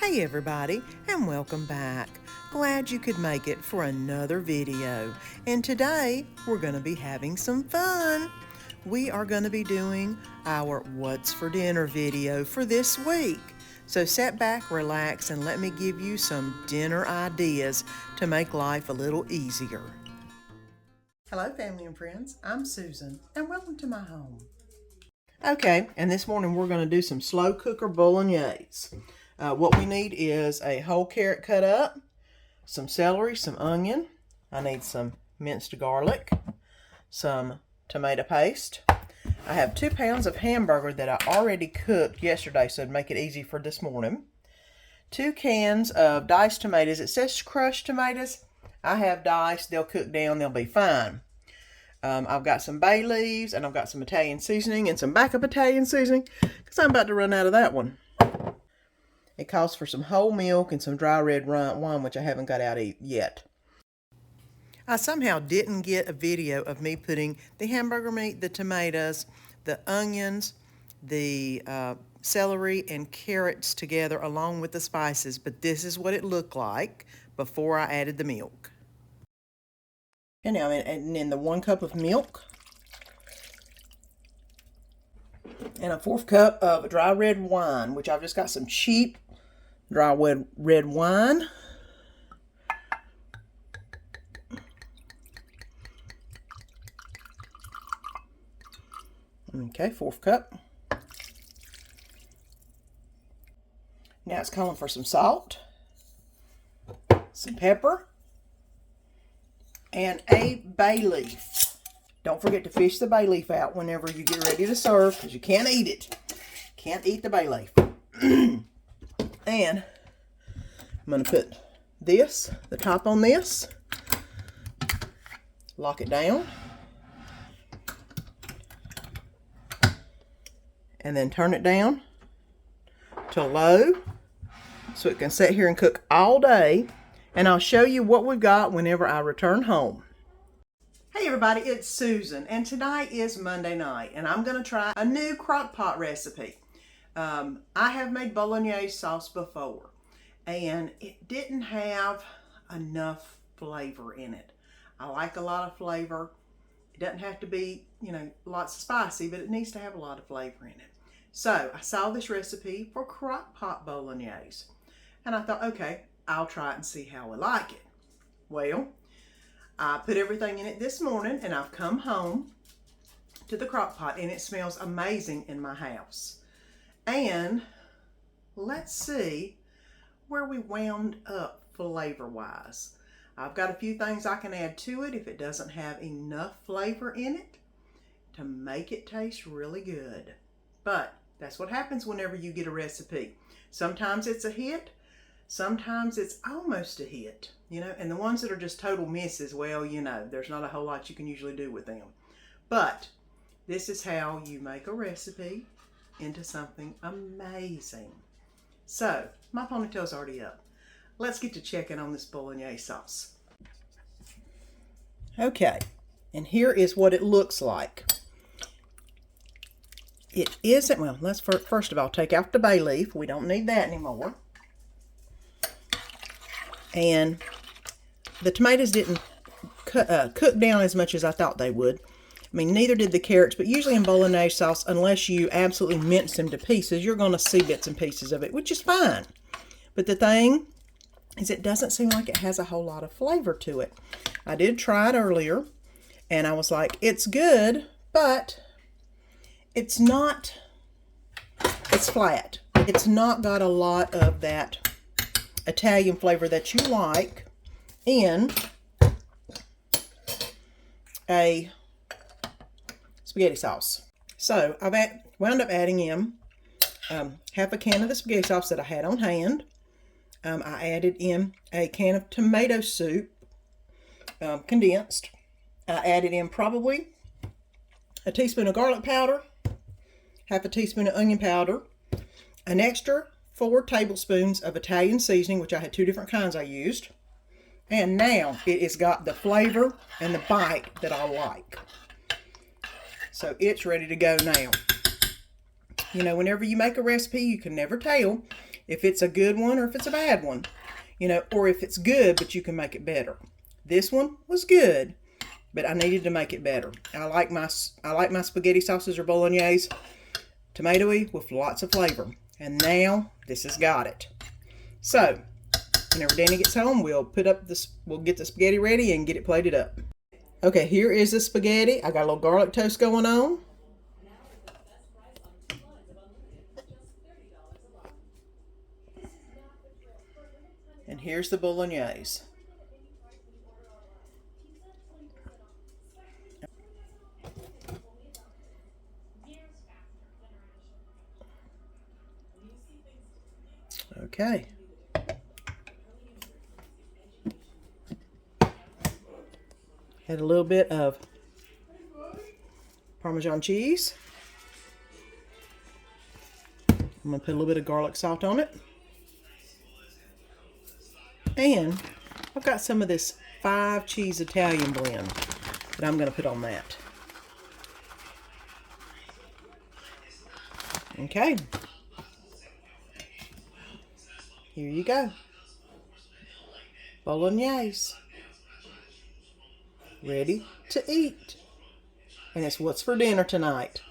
Hey everybody, and welcome back. Glad you could make it for another video. And today we're going to be having some fun. We are going to be doing our What's for Dinner video for this week. So sit back, relax, and let me give you some dinner ideas to make life a little easier. Hello family and friends, I'm Susan, and welcome to my home. Okay, and this morning we're going to do some slow cooker bolognese. What we need is a whole carrot cut up, some celery, some onion. I need some minced garlic, some tomato paste. I have 2 pounds of hamburger that I already cooked yesterday, so it'd make it easy for this morning. 2 cans of diced tomatoes. It says crushed tomatoes. I have diced. They'll cook down. They'll be fine. I've got some bay leaves, and I've got some Italian seasoning and some backup Italian seasoning because I'm about to run out of that one. It calls for some whole milk and some dry red wine, which I haven't got out yet. I somehow didn't get a video of me putting the hamburger meat, the tomatoes, the onions, the celery, and carrots together along with the spices, but this is what it looked like before I added the milk. And now I'm adding in the 1 cup of milk and a 1/4 cup of dry red wine, which I've just got some cheap dry red wine. Okay, 1/4 cup. Now it's calling for some salt, some pepper, and a bay leaf. Don't forget to fish the bay leaf out whenever you get ready to serve, because you can't eat it. Can't eat the bay leaf. And I'm going to put this, the top on this, lock it down, and then turn it down to low so it can sit here and cook all day. And I'll show you what we've got whenever I return home. Hey everybody, it's Susan, and tonight is Monday night, and I'm going to try a new crock pot recipe. I have made bolognese sauce before, and it didn't have enough flavor in it. I like a lot of flavor. It doesn't have to be, lots of spicy, but it needs to have a lot of flavor in it. So I saw this recipe for crock pot bolognese, and I thought, okay, I'll try it and see how I like it. Well, I put everything in it this morning, and I've come home to the crock pot, and it smells amazing in my house. And let's see where we wound up flavor-wise. I've got a few things I can add to it if it doesn't have enough flavor in it to make it taste really good. But that's what happens whenever you get a recipe. Sometimes it's a hit, sometimes it's almost a hit, and the ones that are just total misses, well, there's not a whole lot you can usually do with them. But this is how you make a recipe into something amazing. So, my ponytail's already up. Let's get to checking on this bolognese sauce. Okay, and here is what it looks like. It isn't, well, let's first of all take out the bay leaf. We don't need that anymore. And the tomatoes didn't cook down as much as I thought they would. I mean, neither did the carrots, but usually in bolognese sauce, unless you absolutely mince them to pieces, you're going to see bits and pieces of it, which is fine. But the thing is, it doesn't seem like it has a whole lot of flavor to it. I did try it earlier, and I was like, it's good, but it's not, it's flat. It's not got a lot of that Italian flavor that you like in a spaghetti sauce. So I've wound up adding in half a can of the spaghetti sauce that I had on hand. I added in a can of tomato soup, condensed. I added in probably a teaspoon of garlic powder, half a teaspoon of onion powder, an extra 4 tablespoons of Italian seasoning, which I had 2 different kinds I used. And now it has got the flavor and the bite that I like. So it's ready to go now. Whenever you make a recipe, you can never tell if it's a good one or if it's a bad one, you know, or if it's good but you can make it better. This one was good, but I needed to make it better. I like my spaghetti sauces or bolognese tomatoey with lots of flavor, and now this has got it. So whenever Danny gets home, we'll get the spaghetti ready and get it plated up. Okay, here is the spaghetti. I got a little garlic toast going on. And here's the bolognese. Okay. Add a little bit of Parmesan cheese. I'm going to put a little bit of garlic salt on it. And I've got some of this 5 cheese Italian blend that I'm going to put on that. Okay. Here you go. Bolognese. Ready to eat. And it's what's for dinner tonight,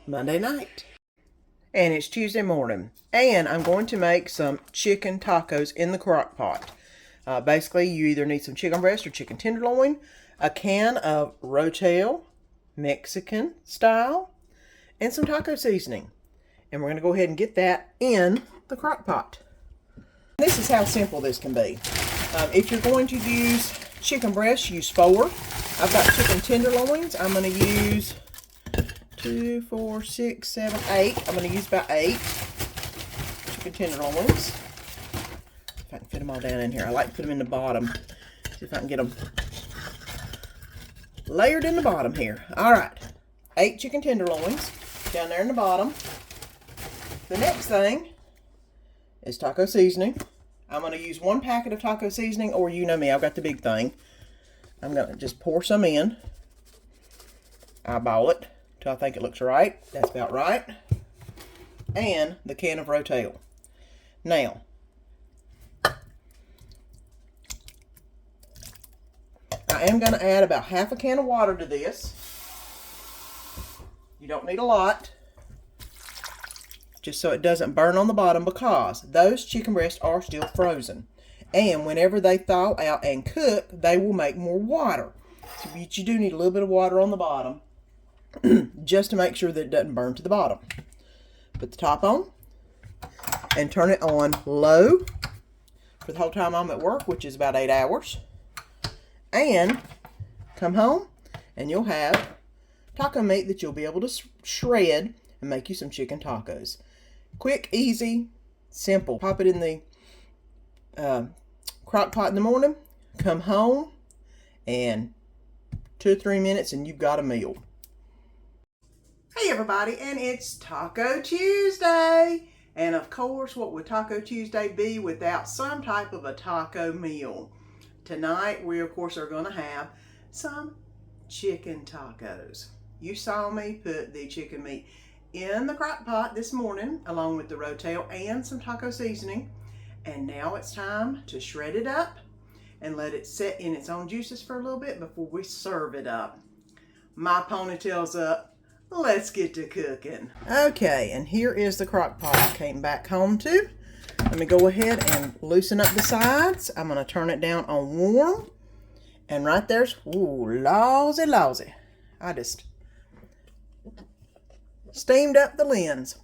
Monday night. And it's Tuesday morning. And I'm going to make some chicken tacos in the crock pot. Basically, you either need some chicken breast or chicken tenderloin, a can of Rotel, Mexican style, and some taco seasoning. And we're going to go ahead and get that in the crock pot. This is how simple this can be. If you're going to use chicken breast, use 4. I've got chicken tenderloins. I'm going to use 2, 4, 6, 7, 8. I'm going to use about 8 chicken tenderloins. If I can fit them all down in here. I like to put them in the bottom. See if I can get them layered in the bottom here. All right. 8 chicken tenderloins down there in the bottom. The next thing is taco seasoning. I'm going to use 1 packet of taco seasoning, or you know me, I've got the big thing. I'm going to just pour some in. Eyeball it till I think it looks right. That's about right. And the can of Rotel. Now, I am going to add about half a can of water to this. You don't need a lot, just so it doesn't burn on the bottom, because those chicken breasts are still frozen. And whenever they thaw out and cook, they will make more water. So you do need a little bit of water on the bottom just to make sure that it doesn't burn to the bottom. Put the top on and turn it on low for the whole time I'm at work, which is about 8 hours. And come home and you'll have taco meat that you'll be able to shred and make you some chicken tacos. Quick, easy, simple. Pop it in the crock pot in the morning, come home, and 2 or 3 minutes and you've got a meal. Hey everybody, and it's Taco Tuesday. And of course, what would Taco Tuesday be without some type of a taco meal? Tonight, we of course are going to have some chicken tacos. You saw me put the chicken meat in the crock pot this morning, along with the Rotel and some taco seasoning. And now it's time to shred it up and let it set in its own juices for a little bit before we serve it up. My ponytail's up. Let's get to cooking. Okay, and here is the crock pot I came back home to. Let me go ahead and loosen up the sides. I'm going to turn it down on warm. And right there's, ooh, lousy. I just steamed up the lens.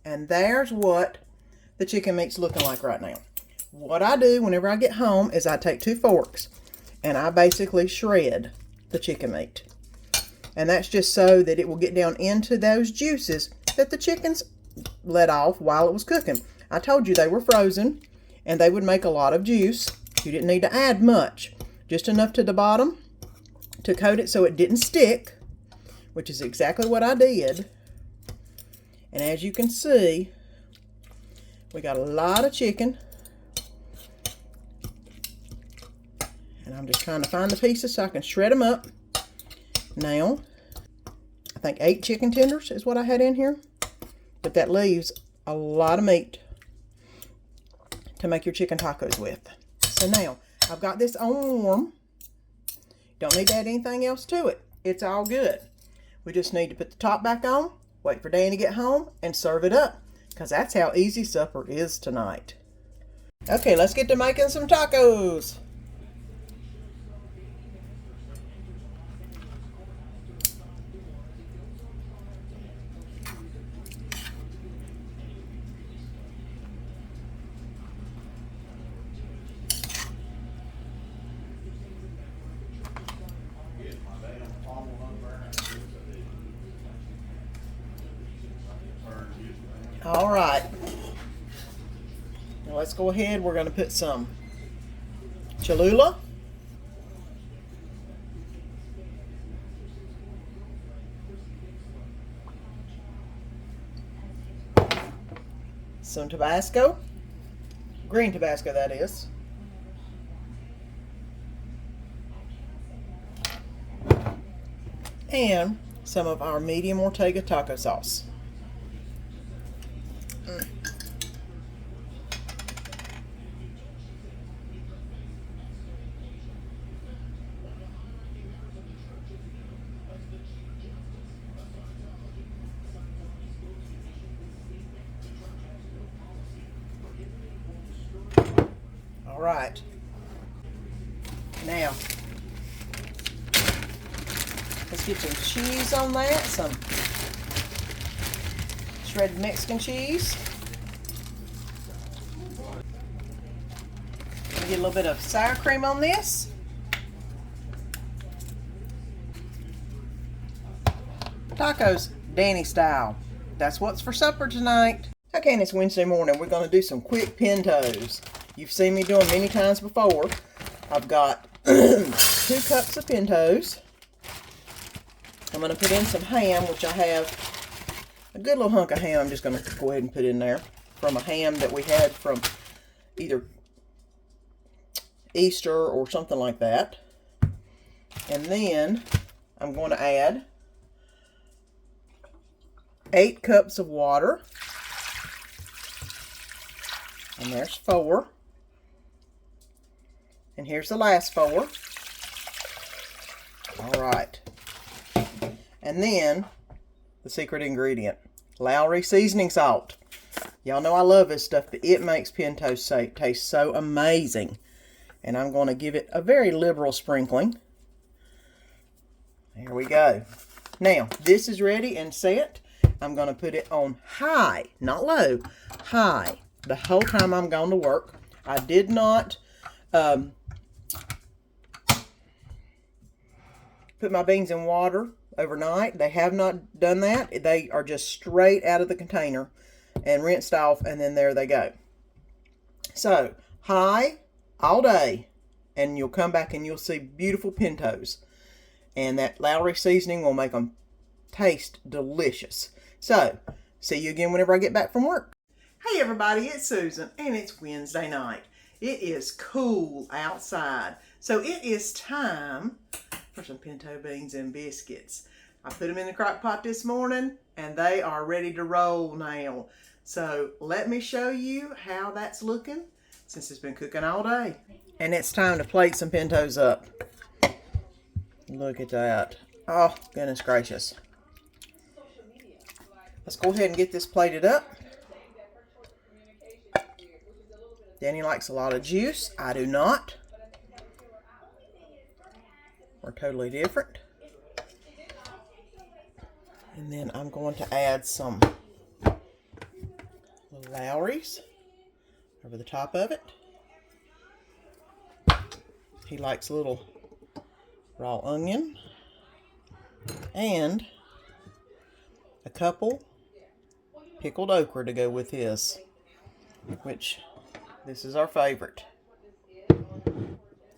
And there's what the chicken meat's looking like right now. What I do whenever I get home is I take 2 forks and I basically shred the chicken meat. And that's just so that it will get down into those juices that the chickens let off while it was cooking. I told you they were frozen and they would make a lot of juice. You didn't need to add much, just enough to the bottom to coat it so it didn't stick, which is exactly what I did. And as you can see, we got a lot of chicken. And I'm just trying to find the pieces so I can shred them up. Now, I think 8 chicken tenders is what I had in here. But that leaves a lot of meat. to make your chicken tacos with. So now, I've got this on warm. Don't need to add anything else to it. It's all good. We just need to put the top back on, wait for Dan to get home, and serve it up. Because that's how easy supper is tonight. Okay, let's get to making some tacos. All right, now let's go ahead. We're going to put some Cholula, some Tabasco, green Tabasco that is, and some of our medium Ortega taco sauce. All right, now let's get some cheese on that, some shredded Mexican cheese. Get a little bit of sour cream on this. Tacos, Danny style. That's what's for supper tonight. Okay, and it's Wednesday morning. We're going to do some quick pintos. You've seen me do them many times before. I've got 2 cups of pintos. I'm going to put in some ham, which I have a good little hunk of ham. I'm just going to go ahead and put in there from a ham that we had from either Easter or something like that. And then I'm going to add 8 cups of water. And there's 4. And here's the last 4. All right. And then the secret ingredient, Lowry seasoning salt. Y'all know I love this stuff, but it makes pintos taste so amazing. And I'm going to give it a very liberal sprinkling. There we go. Now, this is ready and set. I'm going to put it on high, not low, high, the whole time I'm going to work. I did not put my beans in water overnight. They have not done that. They are just straight out of the container and rinsed off, and then there they go. So, high all day, and you'll come back and you'll see beautiful pintos. And that Lowry seasoning will make them taste delicious. So, see you again whenever I get back from work. Hey everybody, it's Susan, and it's Wednesday night. It is cool outside, so it is time for some pinto beans and biscuits. I put them in the crock pot this morning, and they are ready to roll now. So let me show you how that's looking since it's been cooking all day. And it's time to plate some pintos up. Look at that. Oh, goodness gracious. Let's go ahead and get this plated up. Danny likes a lot of juice. I do not. We're totally different. And then I'm going to add some little Lowry's over the top of it. He likes a little raw onion and a couple pickled okra to go with his, which this is our favorite.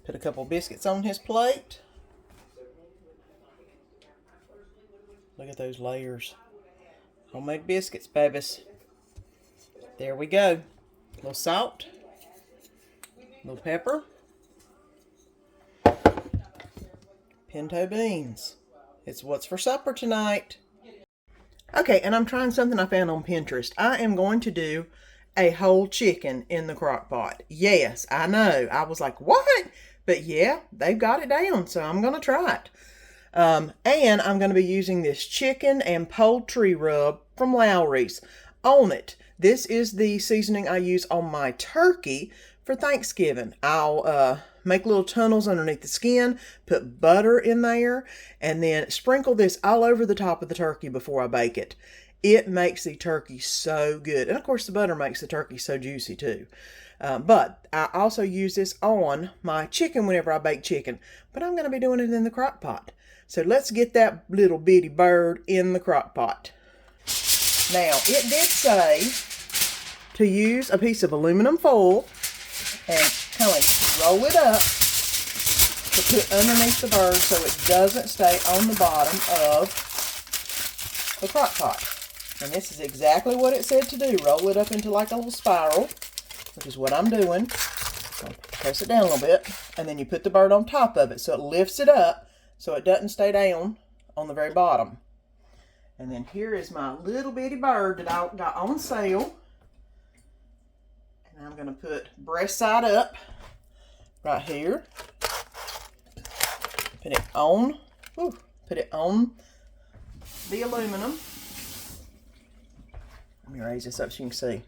Put a couple biscuits on his plate. Look at those layers. Homemade biscuits, babies. There we go. A little salt. A little pepper. Pinto beans. It's what's for supper tonight. Okay, and I'm trying something I found on Pinterest. I am going to do a whole chicken in the crock pot. Yes, I know. I was like, what? But yeah, they've got it down, so I'm going to try it. And I'm going to be using this chicken and poultry rub from Lowry's on it. This is the seasoning I use on my turkey for Thanksgiving. I'll make little tunnels underneath the skin, put butter in there, and then sprinkle this all over the top of the turkey before I bake it. It makes the turkey so good. And of course the butter makes the turkey so juicy too. But I also use this on my chicken whenever I bake chicken. But I'm going to be doing it in the crock pot. So let's get that little bitty bird in the crock pot. Now, it did say to use a piece of aluminum foil and kind of roll it up to put underneath the bird so it doesn't stay on the bottom of the crock pot. And this is exactly what it said to do. Roll it up into like a little spiral, which is what I'm doing. I'll press it down a little bit, and then you put the bird on top of it so it lifts it up so it doesn't stay down on the very bottom. And then here is my little bitty bird that I got on sale. And I'm going to put breast side up right here. Put it on, put it on the aluminum. Let me raise this up so you can see.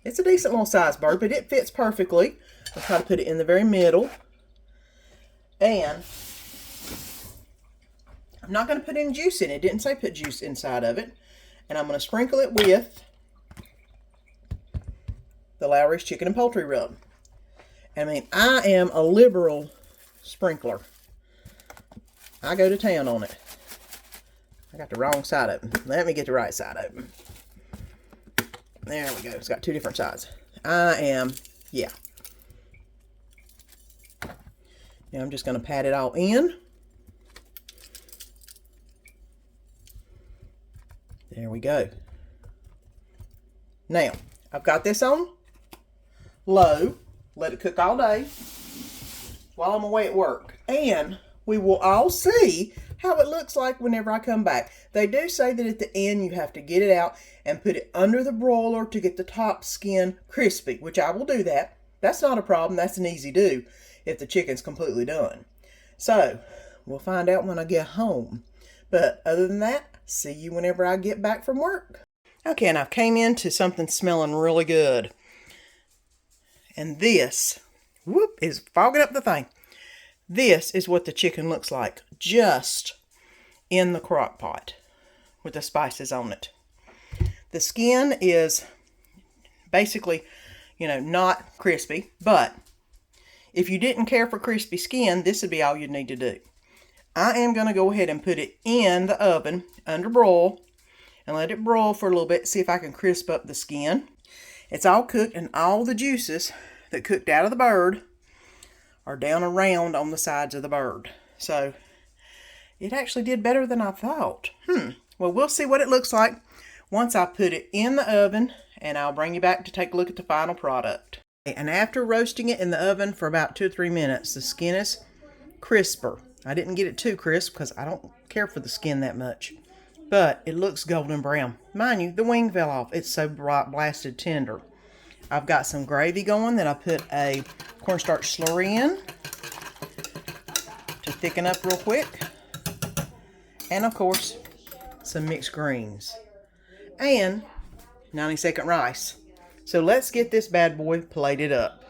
It's a decent little size bird, but it fits perfectly. I'll try to put it in the very middle. And I'm not going to put any juice in it. It didn't say put juice inside of it. And I'm going to sprinkle it with the Lowry's chicken and poultry rub. I mean, I am a liberal sprinkler. I go to town on it. I got the wrong side open. Let me get the right side open. There we go. It's got two different sides. Yeah. Now I'm just going to pat it all in. There we go. Now, I've got this on low. Let it cook all day while I'm away at work. And we will all see how it looks like whenever I come back. They do say that at the end you have to get it out and put it under the broiler to get the top skin crispy, which I will do that. That's not a problem. That's an easy do if the chicken's completely done. So, we'll find out when I get home. But other than that, see you whenever I get back from work. Okay, and I've came into something smelling really good. And this, is fogging up the thing. This is what the chicken looks like, just in the crock pot with the spices on it. The skin is basically, not crispy, but if you didn't care for crispy skin, this would be all you'd need to do. I am going to go ahead and put it in the oven under broil and let it broil for a little bit, see if I can crisp up the skin. It's all cooked and all the juices that cooked out of the bird are down around on the sides of the bird. So it actually did better than I thought. Well, we'll see what it looks like once I put it in the oven, and I'll bring you back to take a look at the final product. And after roasting it in the oven for about 2 or 3 minutes, the skin is crisper. I didn't get it too crisp because I don't care for the skin that much. But it looks golden brown. Mind you, the wing fell off. It's so blasted tender. I've got some gravy going that I put a cornstarch slurry in to thicken up real quick. And of course, some mixed greens. And 90-second rice. So let's get this bad boy plated up.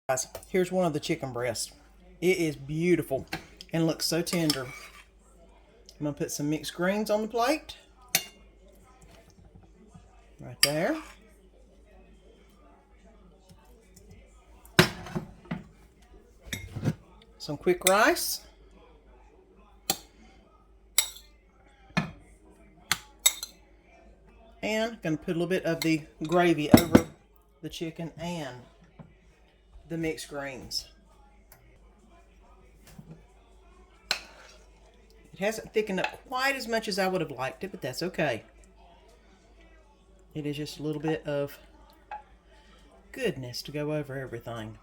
Guys, here's one of the chicken breasts. It is beautiful and looks so tender. I'm going to put some mixed greens on the plate. Right there. Some quick rice. And I'm going to put a little bit of the gravy over the chicken and the mixed greens. It hasn't thickened up quite as much as I would have liked it, but that's okay. It is just a little bit of goodness to go over everything.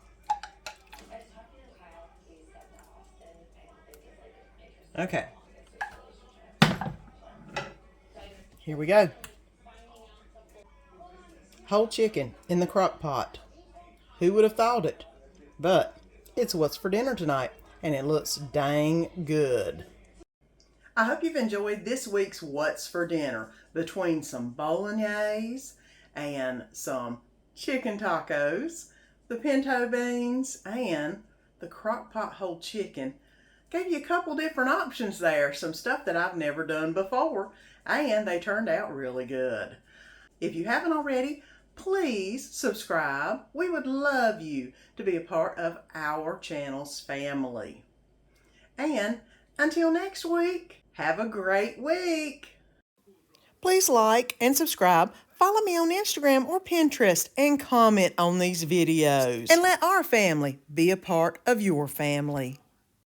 Okay. Here we go. whole chicken in the crock pot. Who would have thought it? But it's what's for dinner tonight, and it looks dang good. I hope you've enjoyed this week's What's for Dinner between some bolognese and some chicken tacos, the pinto beans, and the crock pot whole chicken. Gave you a couple different options there, some stuff that I've never done before, and they turned out really good. If you haven't already, please subscribe. We would love you to be a part of our channel's family. And until next week, have a great week. Please like and subscribe. Follow me on Instagram or Pinterest and comment on these videos. And let our family be a part of your family.